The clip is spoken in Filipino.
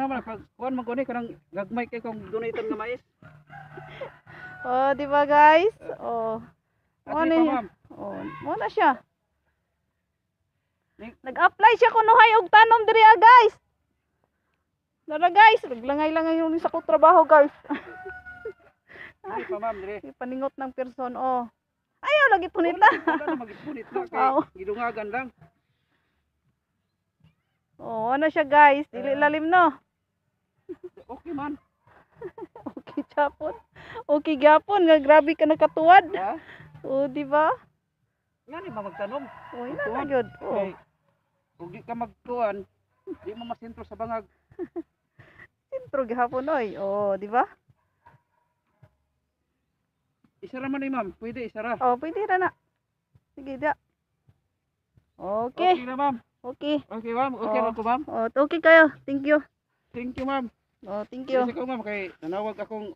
man pag kuan man ko ni kanang gagmay kay kong donate nga mais. Oh, di ba guys? Oh. Mo Ate pa ni. ma'am. Oh, mo na siya. Nag-apply siya kunuhay og tanom diri guys. Dara guys, naglangay-langay yung sa ko trabaho guys. Ate pa ma'am dire. Paningot ng person oh. Ayaw lagi punita. Wala na magipunit na kay Oo. gidungagan lang. Oh, ano siya guys? Dili lalim no. Okay man. Okay chapon. Okay gyapon nga grabe ka nakatuwad. Ha? Oh, di ba? Ngani ba magtanom? Oh, ina na gyud. Oh. Kay ug di ka magtuan, di mo masentro sa bangag. Sintro gihapon oy. Oh, di ba? Isara man ni ma'am, pwede isara. Oh, pwede ra na. Sige da. Okay Okay. na ma'am. Okay. Okay ma'am, okay Oh. ra ko ma'am. Oh, okay kayo. Thank you. Thank you ma'am. Oh, thank you. Kasi ko ma'am kay nanawag akong